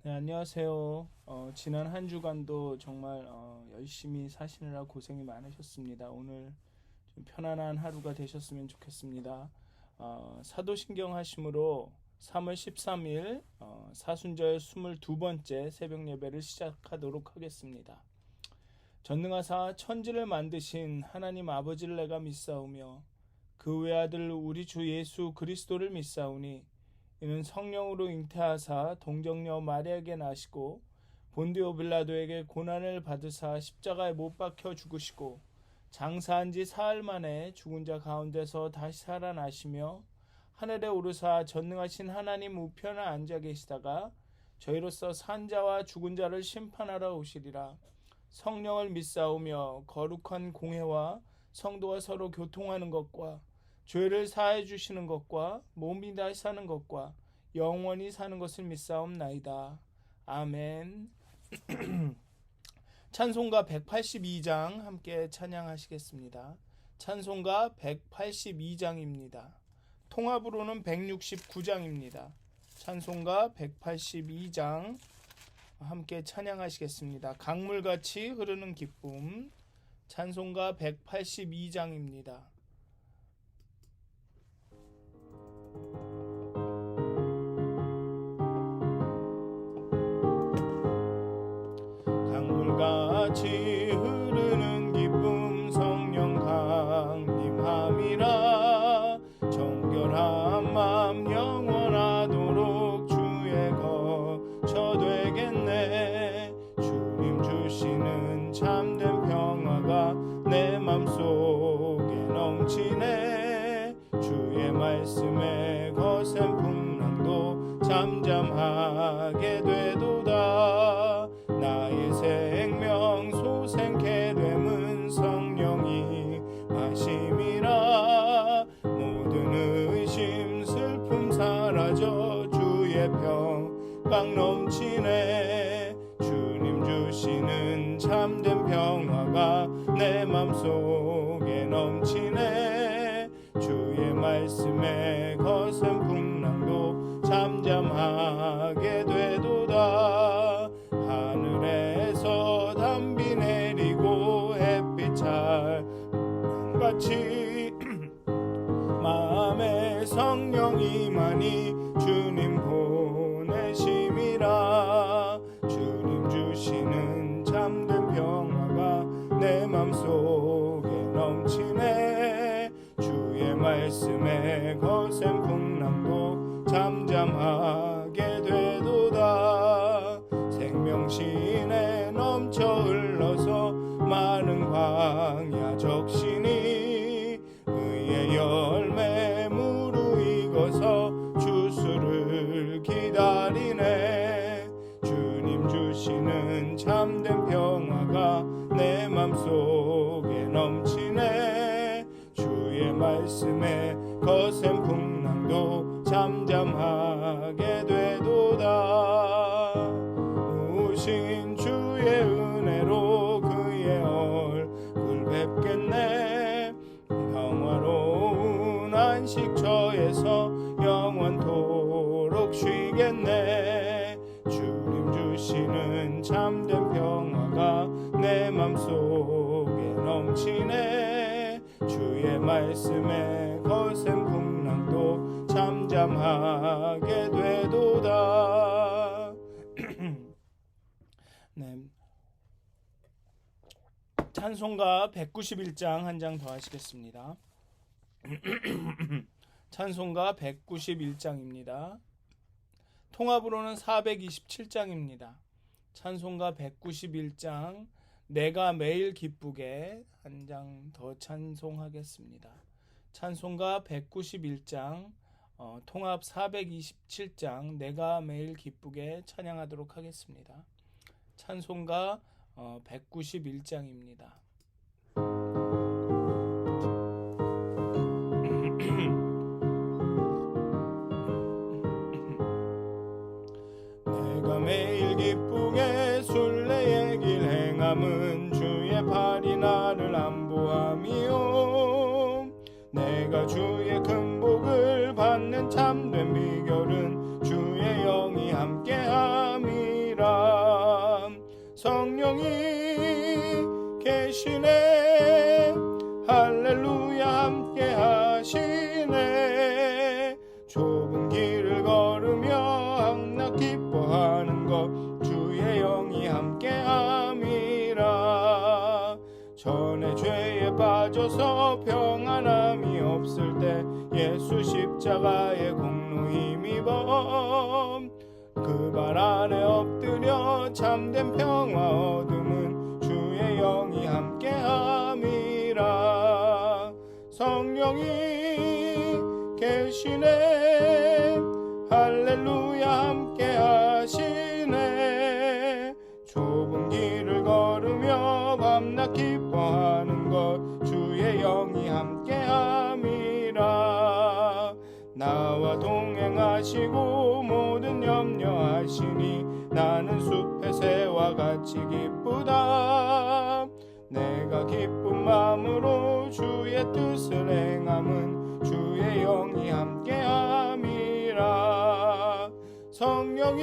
네, 안녕하세요. 지난 한 주간도 정말 열심히 사시느라 고생이 많으셨습니다. 오늘 좀 편안한 하루가 되셨으면 좋겠습니다. 사도신경 하심으로 3월 13일 사순절 22번째 새벽 예배를 시작하도록 하겠습니다. 전능하사 천지를 만드신 하나님 아버지를 내가 믿사오며 그 외아들 우리 주 예수 그리스도를 믿사오니 이는 성령으로 잉태하사 동정녀 마리아에게 나시고 본디오 빌라도에게 고난을 받으사 십자가에 못 박혀 죽으시고 장사한 지 사흘 만에 죽은 자 가운데서 다시 살아나시며 하늘에 오르사 전능하신 하나님 우편에 앉아 계시다가 저희로서 산 자와 죽은 자를 심판하러 오시리라. 성령을 믿사오며 거룩한 공회와 성도가 서로 교통하는 것과 죄를 사해 주시는 것과 몸이 다시 사는 것과 영원히 사는 것을 믿사옵나이다. 아멘. 찬송가 182장 함께 찬양하시겠습니다. 찬송가 182장입니다. 통합으로는 169장입니다. 찬송가 182장 함께 찬양하시겠습니다. 강물같이 흐르는 기쁨. 찬송가 182장입니다. 강물같이 흐르는 기쁨 성령 강림함이라. 정결한 맘 영원하도록 주의 거처 되겠네. 주님 주시는 참된 평화가 내 맘속에 넘치네. 주의 말씀에 거센 풍랑도 잠잠하게 되도다. 나의 생명 소생케 됨은 성령이 하심이라. 모든 의심 슬픔 사라져 주의 평강 넘치네. 주님 주시는 참된 평화가 내 맘속에 넘치네. 주의 말씀에 거센 풍랑도 잠잠하게 되도다. 하늘에서 담비 내리고 햇빛 찰같이 마음에 성령이 많이 주님 보내심이라. 주님 주시는 참된 평화가 내 맘속에 넘치네. 주의 말씀에 거센 풍랑도 잠잠하게 되도다. 생명신에 넘쳐 흘러서 많은 광야 적신이 의의 열매 무르익어서 주수를 기다리네. 주님 주시는 참된 평화가 내 맘속에 넘치네. 주의 말씀에 거센 풍랑도 잠잠하게 되도다. 오신 주의 은혜로 그의 얼굴 뵙겠네. 평화로운 안식처에서 영원토록 쉬겠네. 주님 주시는 참된 평화가 내 맘속에 넘치네. 주의 말씀에 거센 풍랑도 잠잠하게 되도다. 네. 찬송가 191장 한 장 더 하시겠습니다. 찬송가 191장입니다. 통합으로는 427장입니다. 찬송가 191장 내가 매일 기쁘게 한 장 더 찬송하겠습니다. 찬송가 191장 통합 427장 내가 매일 기쁘게 찬양하도록 하겠습니다. 찬송가 191장입니다. 내가 매일 기쁘게 순례의 길 행함은 주의 팔이 나를 안보함이요. 내가 주의 큰 복을 받는 참된 비결은 주의 영이 함께함이 주옵소서. 평안함이 없을 때 예수 십자가의 공로 힘입어 그 발 아래 엎드려 참된 평화 얻음은 주의 영이 함께함이라. 성령이 계시네 할렐루야 함께하시네. 좁은 길을 걸으며 밤낮 기뻐하는 것 주의 영이 함께함이라. 나와 동행하시고 모든 염려하시니 나는 숲의 새와 같이 기쁘다. 내가 기쁜 마음으로 주의 뜻을 행함은 주의 영이 함께함이라. 성령이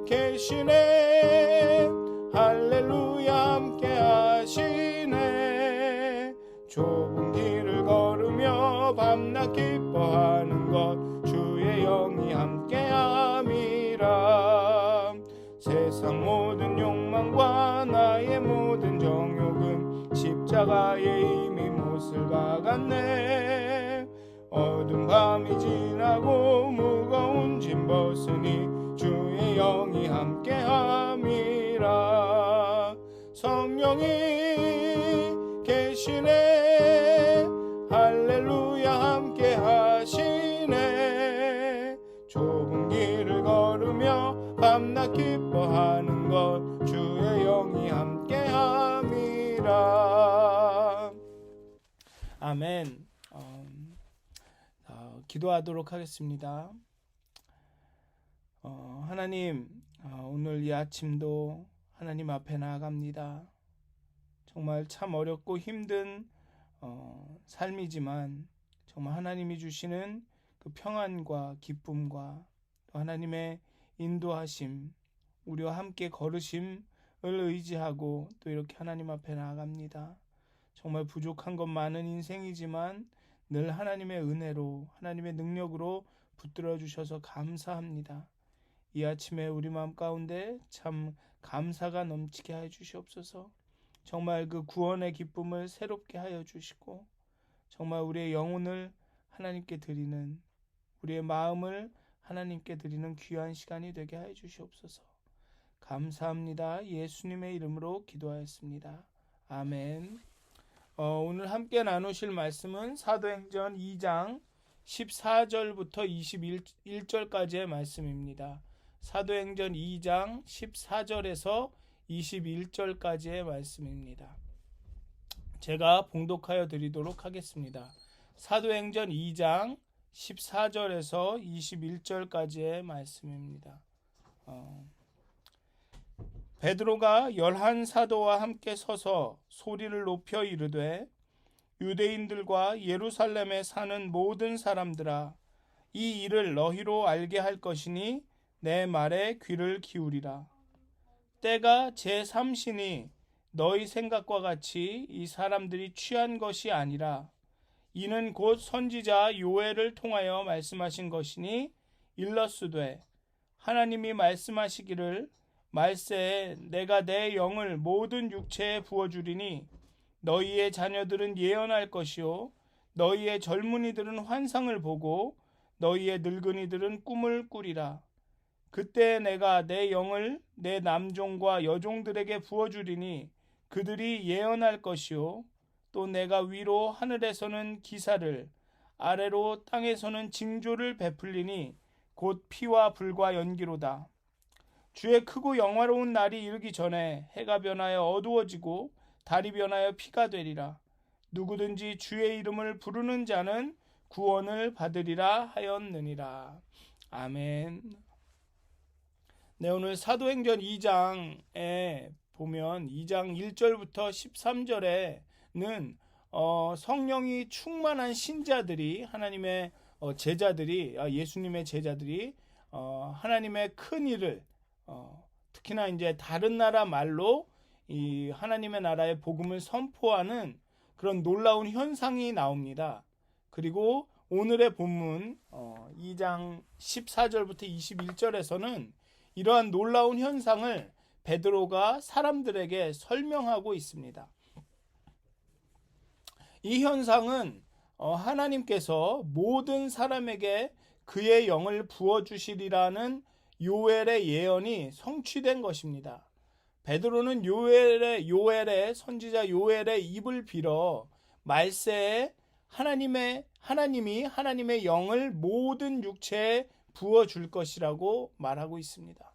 계시네 할렐루야 함께하시네. 좁은 길을 걸으며 밤낮 기뻐하는 것 주의 영이 함께함이라. 세상 모든 욕망과 나의 모든 정욕은 십자가에 이미 못을 박았네. 어두운 밤이 지나고 무거운 짐 벗으니 주의 영이 함께함이라. 성령이 계시네 할렐루야 함께하시네. 좁은 길을 걸으며 밤낮 기뻐하는 것 주의 영이 함께함이라. 아멘. 기도하도록 하겠습니다. 하나님, 오늘 이 아침도 하나님 앞에 나아갑니다. 정말 참 어렵고 힘든 삶이지만 정말 하나님이 주시는 그 평안과 기쁨과 또 하나님의 인도하심, 우리와 함께 걸으심을 의지하고 또 이렇게 하나님 앞에 나아갑니다. 정말 부족한 것 많은 인생이지만 늘 하나님의 은혜로 하나님의 능력으로 붙들어 주셔서 감사합니다. 이 아침에 우리 마음 가운데 참 감사가 넘치게 하여 주시옵소서. 정말 그 구원의 기쁨을 새롭게 하여 주시고 정말 우리의 영혼을 하나님께 드리는, 우리의 마음을 하나님께 드리는 귀한 시간이 되게 하여 주시옵소서. 감사합니다. 예수님의 이름으로 기도하였습니다. 아멘. 오늘 함께 나누실 말씀은 사도행전 2장 14절부터 21절까지의 말씀입니다. 사도행전 2장 14절에서 21절까지의 말씀입니다. 제가 봉독하여 드리도록 하겠습니다. 사도행전 2장 14절에서 21절까지의 말씀입니다. 베드로가 11 사도와 함께 서서 소리를 높여 이르되 유대인들과 예루살렘에 사는 모든 사람들아, 이 일을 너희로 알게 할 것이니 내 말에 귀를 기울이라. 때가 제3시니 너희 생각과 같이 이 사람들이 취한 것이 아니라 이는 곧 선지자 요엘을 통하여 말씀하신 것이니 일러스되 하나님이 말씀하시기를 말세에 내가 내 영을 모든 육체에 부어주리니 너희의 자녀들은 예언할 것이요 너희의 젊은이들은 환상을 보고 너희의 늙은이들은 꿈을 꾸리라. 그때 내가 내 영을 내 남종과 여종들에게 부어주리니 그들이 예언할 것이요 또 내가 위로 하늘에서는 기사를 아래로 땅에서는 징조를 베풀리니 곧 피와 불과 연기로다. 주의 크고 영화로운 날이 이르기 전에 해가 변하여 어두워지고 달이 변하여 피가 되리라. 누구든지 주의 이름을 부르는 자는 구원을 받으리라 하였느니라. 아멘. 네, 오늘 사도행전 2장에 보면 2장 1절부터 13절에는 성령이 충만한 신자들이 하나님의 제자들이 예수님의 제자들이 하나님의 큰 일을 특히나 이제 다른 나라 말로 이 하나님의 나라의 복음을 선포하는 그런 놀라운 현상이 나옵니다. 그리고 오늘의 본문 2장 14절부터 21절에서는 이러한 놀라운 현상을 베드로가 사람들에게 설명하고 있습니다. 이 현상은 하나님께서 모든 사람에게 그의 영을 부어주시리라는 요엘의 예언이 성취된 것입니다. 베드로는 요엘의 선지자 요엘의 입을 빌어 말세에 하나님이 하나님의 영을 모든 육체에 부어줄 것이라고 말하고 있습니다.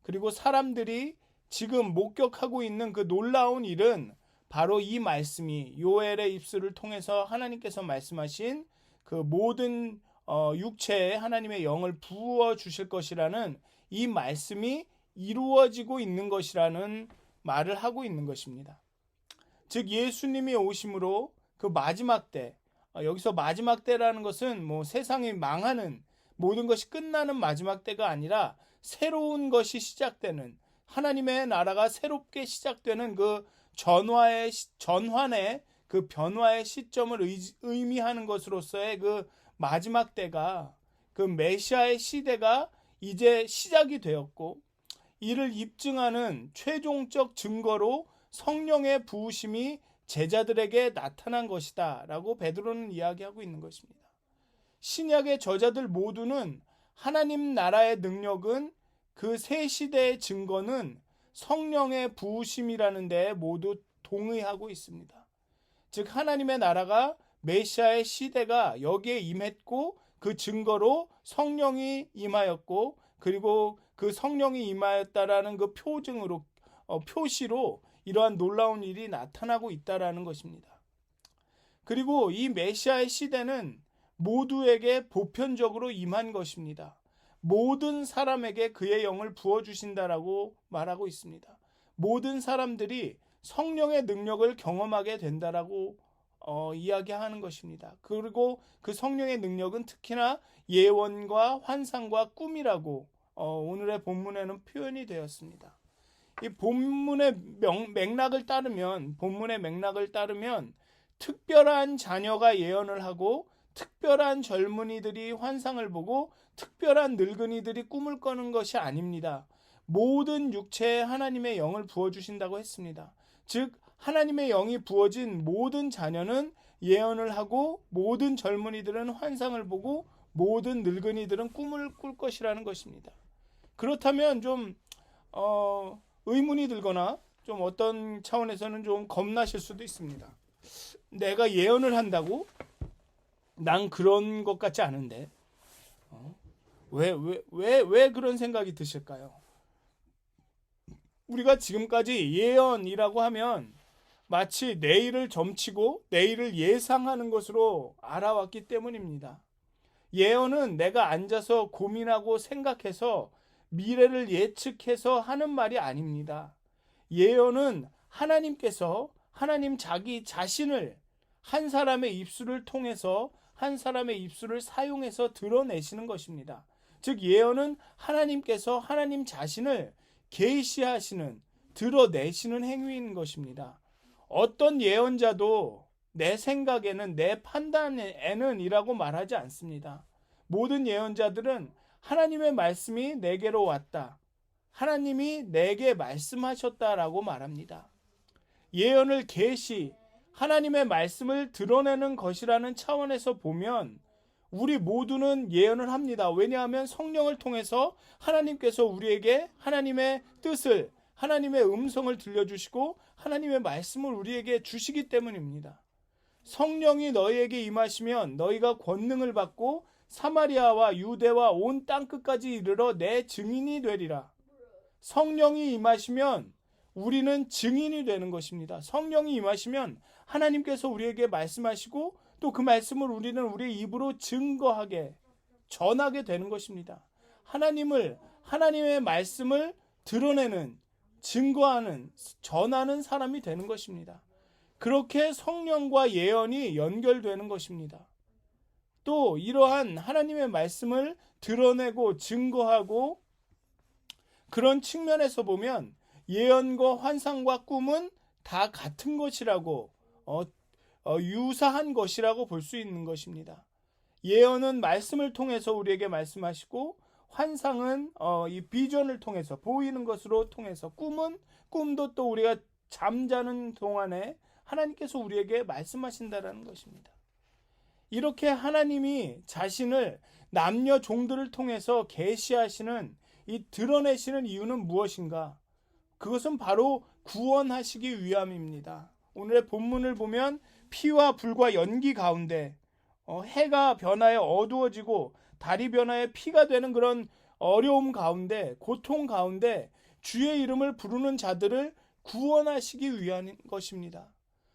그리고 사람들이 지금 목격하고 있는 그 놀라운 일은 바로 이 말씀이 요엘의 입술을 통해서 하나님께서 말씀하신 그 모든 육체에 하나님의 영을 부어 주실 것이라는 이 말씀이 이루어지고 있는 것이라는 말을 하고 있는 것입니다. 즉 예수님이 오심으로 그 마지막 때, 여기서 마지막 때라는 것은 뭐 세상이 망하는 모든 것이 끝나는 마지막 때가 아니라 새로운 것이 시작되는, 하나님의 나라가 새롭게 시작되는 그 전환의 그 변화의 시점을 의미하는 것으로서의 그 마지막 때가, 그 메시아의 시대가 이제 시작이 되었고, 이를 입증하는 최종적 증거로 성령의 부으심이 제자들에게 나타난 것이다 라고 베드로는 이야기하고 있는 것입니다. 신약의 저자들 모두는 하나님 나라의 능력은, 그 새 시대의 증거는 성령의 부으심이라는 데에 모두 동의하고 있습니다. 즉 하나님의 나라가, 메시아의 시대가 여기에 임했고, 그 증거로 성령이 임하였고, 그리고 그 성령이 임하였다라는 그 표시로 이러한 놀라운 일이 나타나고 있다라는 것입니다. 그리고 이 메시아의 시대는 모두에게 보편적으로 임한 것입니다. 모든 사람에게 그의 영을 부어주신다라고 말하고 있습니다. 모든 사람들이 성령의 능력을 경험하게 된다라고 이야기하는 것입니다. 그리고 그 성령의 능력은 특히나 예언과 환상과 꿈이라고 오늘의 본문에는 표현이 되었습니다. 이 본문의 맥락을 따르면 특별한 자녀가 예언을 하고, 특별한 젊은이들이 환상을 보고, 특별한 늙은이들이 꿈을 꿔는 것이 아닙니다. 모든 육체에 하나님의 영을 부어주신다고 했습니다. 즉 하나님의 영이 부어진 모든 자녀는 예언을 하고, 모든 젊은이들은 환상을 보고, 모든 늙은이들은 꿈을 꿀 것이라는 것입니다. 그렇다면 좀 의문이 들거나 좀 어떤 차원에서는 좀 겁나실 수도 있습니다. 내가 예언을 한다고? 난 그런 것 같지 않은데. 왜 그런 생각이 드실까요? 우리가 지금까지 예언이라고 하면 마치 내일을 점치고 내일을 예상하는 것으로 알아왔기 때문입니다. 예언은 내가 앉아서 고민하고 생각해서 미래를 예측해서 하는 말이 아닙니다. 예언은 하나님께서, 하나님 자기 자신을 한 사람의 입술을 통해서, 한 사람의 입술을 사용해서 드러내시는 것입니다. 즉 예언은 하나님께서 하나님 자신을 계시하시는, 드러내시는 행위인 것입니다. 어떤 예언자도 내 생각에는, 내 판단에는 이라고 말하지 않습니다. 모든 예언자들은 하나님의 말씀이 내게로 왔다, 하나님이 내게 말씀하셨다라고 말합니다. 예언을 하나님의 말씀을 드러내는 것이라는 차원에서 보면 우리 모두는 예언을 합니다. 왜냐하면 성령을 통해서 하나님께서 우리에게 하나님의 뜻을, 하나님의 음성을 들려주시고 하나님의 말씀을 우리에게 주시기 때문입니다. 성령이 너희에게 임하시면 너희가 권능을 받고 사마리아와 유대와 온 땅끝까지 이르러 내 증인이 되리라. 성령이 임하시면 우리는 증인이 되는 것입니다. 성령이 임하시면 하나님께서 우리에게 말씀하시고 또 그 말씀을 우리는 우리의 입으로 증거하게, 전하게 되는 것입니다. 하나님의 말씀을 드러내는, 증거하는, 전하는 사람이 되는 것입니다. 그렇게 성령과 예언이 연결되는 것입니다. 또 이러한 하나님의 말씀을 드러내고 증거하고, 그런 측면에서 보면 예언과 환상과 꿈은 다 같은 것이라고, 유사한 것이라고 볼 수 있는 것입니다. 예언은 말씀을 통해서 우리에게 말씀하시고, 환상은 이 비전을 통해서, 보이는 것으로 통해서, 꿈도 또 우리가 잠자는 동안에 하나님께서 우리에게 말씀하신다라는 것입니다. 이렇게 하나님이 자신을 남녀 종들을 통해서 계시하시는 이 드러내시는 이유는 무엇인가? 그것은 바로 구원하시기 위함입니다. 오늘의 본문을 보면 피와 불과 연기 가운데 해가 변하여 어두워지고 달이 변하여 피가 되는 그런 어려움 가운데, 고통 가운데 주의 이름을 부르는 자들을 구원하시기 위한 것입니다.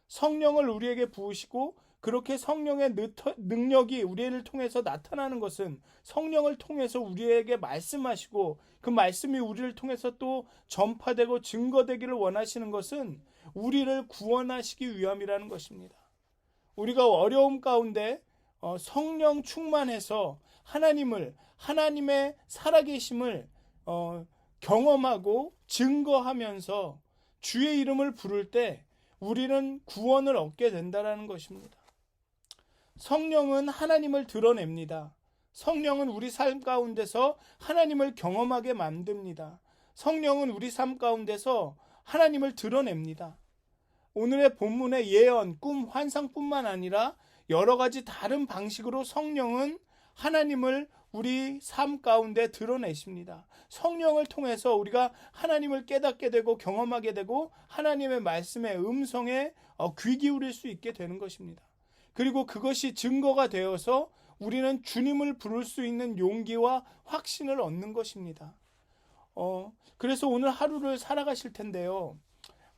성령을 우리에게 부으시고 그렇게 성령의 능력이 우리를 통해서 나타나는 것은 성령을 통해서 우리에게 말씀하시고 그 말씀이 우리를 통해서 또 전파되고 증거되기를 원하시는 것은 우리를 구원하시기 위함이라는 것입니다. 우리가 어려움 가운데 성령 충만해서 하나님의 살아계심을 경험하고 증거하면서 주의 이름을 부를 때 우리는 구원을 얻게 된다는 것입니다. 성령은 하나님을 드러냅니다. 성령은 우리 삶 가운데서 하나님을 경험하게 만듭니다. 성령은 우리 삶 가운데서 하나님을 드러냅니다. 오늘의 본문의 예언, 꿈, 환상뿐만 아니라 여러 가지 다른 방식으로 성령은 하나님을 우리 삶 가운데 드러내십니다. 성령을 통해서 우리가 하나님을 깨닫게 되고 경험하게 되고 하나님의 말씀의 음성에 귀 기울일 수 있게 되는 것입니다. 그리고 그것이 증거가 되어서 우리는 주님을 부를 수 있는 용기와 확신을 얻는 것입니다. 그래서 오늘 하루를 살아가실 텐데요.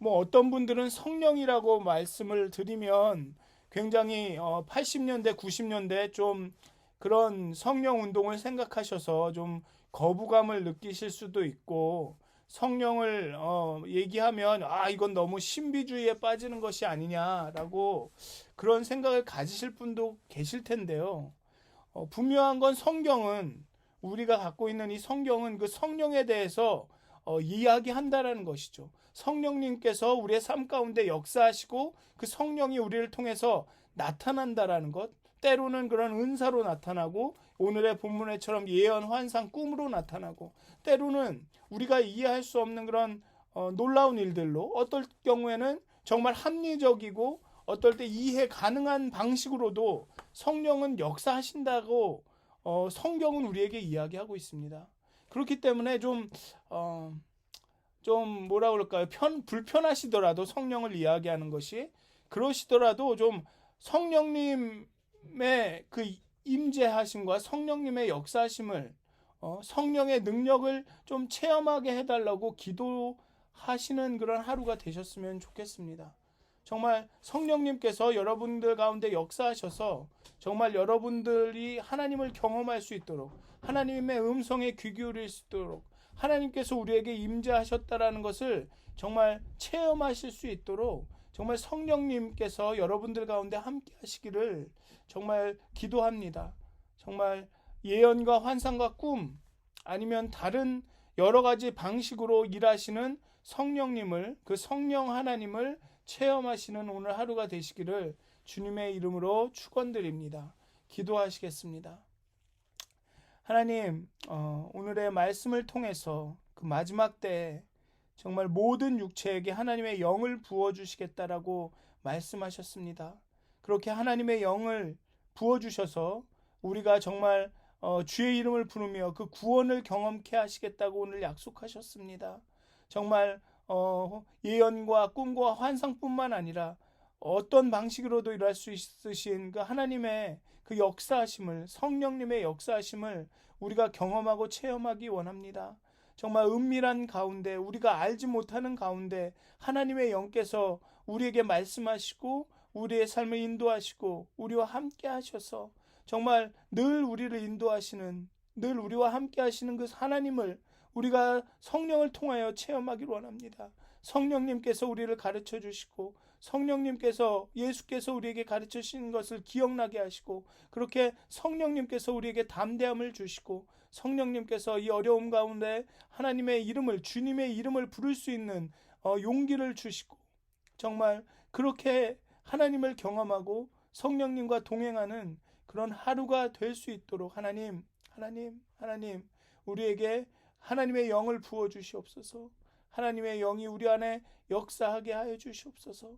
어떤 분들은 성령이라고 말씀을 드리면 굉장히 80년대, 90년대 좀 그런 성령 운동을 생각하셔서 좀 거부감을 느끼실 수도 있고, 성령을 얘기하면 이건 너무 신비주의에 빠지는 것이 아니냐라고 그런 생각을 가지실 분도 계실 텐데요. 분명한 건 성경은, 우리가 갖고 있는 이 성경은 그 성령에 대해서 이야기한다라는 것이죠. 성령님께서 우리의 삶 가운데 역사하시고 그 성령이 우리를 통해서 나타난다라는 것, 때로는 그런 은사로 나타나고 오늘의 본문에처럼 예언, 환상, 꿈으로 나타나고, 때로는 우리가 이해할 수 없는 그런 놀라운 일들로, 어떨 경우에는 정말 합리적이고 어떨 때 이해 가능한 방식으로도 성령은 역사하신다고 성경은 우리에게 이야기하고 있습니다. 그렇기 때문에 좀 뭐라 그럴까요? 불편하시더라도 성령을 이야기하는 것이, 그러시더라도 좀 성령님의 그 임재하심과 성령님의 역사하심을, 성령의 능력을 좀 체험하게 해달라고 기도하시는 그런 하루가 되셨으면 좋겠습니다. 정말 성령님께서 여러분들 가운데 역사하셔서 정말 여러분들이 하나님을 경험할 수 있도록, 하나님의 음성에 귀 기울일 수 있도록, 하나님께서 우리에게 임재하셨다라는 것을 정말 체험하실 수 있도록 정말 성령님께서 여러분들 가운데 함께 하시기를 정말 기도합니다. 정말 예언과 환상과 꿈, 아니면 다른 여러 가지 방식으로 일하시는 성령님을, 그 성령 하나님을 체험하시는 오늘 하루가 되시기를 주님의 이름으로 축원드립니다. 기도하시겠습니다. 하나님, 오늘의 말씀을 통해서 그 마지막 때에 정말 모든 육체에게 하나님의 영을 부어주시겠다라고 말씀하셨습니다. 그렇게 하나님의 영을 부어주셔서 우리가 정말 주의 이름을 부르며 그 구원을 경험케 하시겠다고 오늘 약속하셨습니다. 정말 예언과 꿈과 환상뿐만 아니라 어떤 방식으로도 일할 수 있으신 그 하나님의 그 역사하심을, 성령님의 역사하심을 우리가 경험하고 체험하기 원합니다. 정말 은밀한 가운데, 우리가 알지 못하는 가운데 하나님의 영께서 우리에게 말씀하시고 우리의 삶을 인도하시고 우리와 함께 하셔서 정말 늘 우리를 인도하시는, 늘 우리와 함께 하시는 그 하나님을 우리가 성령을 통하여 체험하기를 원합니다. 성령님께서 우리를 가르쳐 주시고, 성령님께서, 예수께서 우리에게 가르쳐 주신 것을 기억나게 하시고, 그렇게 성령님께서 우리에게 담대함을 주시고, 성령님께서 이 어려움 가운데 하나님의 이름을, 주님의 이름을 부를 수 있는 용기를 주시고, 정말 그렇게 하나님을 경험하고 성령님과 동행하는 그런 하루가 될 수 있도록 하나님, 우리에게 하나님의 영을 부어 주시옵소서. 하나님의 영이 우리 안에 역사하게 하여 주시옵소서.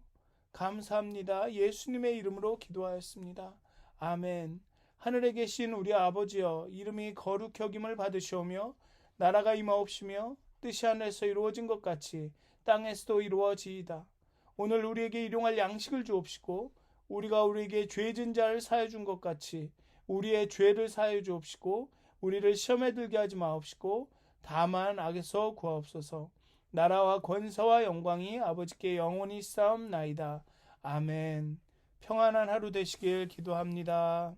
감사합니다. 예수님의 이름으로 기도하였습니다. 아멘. 하늘에 계신 우리 아버지여, 이름이 거룩히 여김을 받으시오며 나라가 임하옵시며 뜻이 하늘에서 이루어진 것 같이 땅에서도 이루어지이다. 오늘 우리에게 일용할 양식을 주옵시고 우리가 우리에게 죄진 자를 사해 준 것 같이 우리의 죄를 사해 주옵시고 우리를 시험에 들게 하지 마옵시고 다만 악에서 구하옵소서. 나라와 권세와 영광이 아버지께 영원히 쌓옵나이다. 아멘. 평안한 하루 되시길 기도합니다.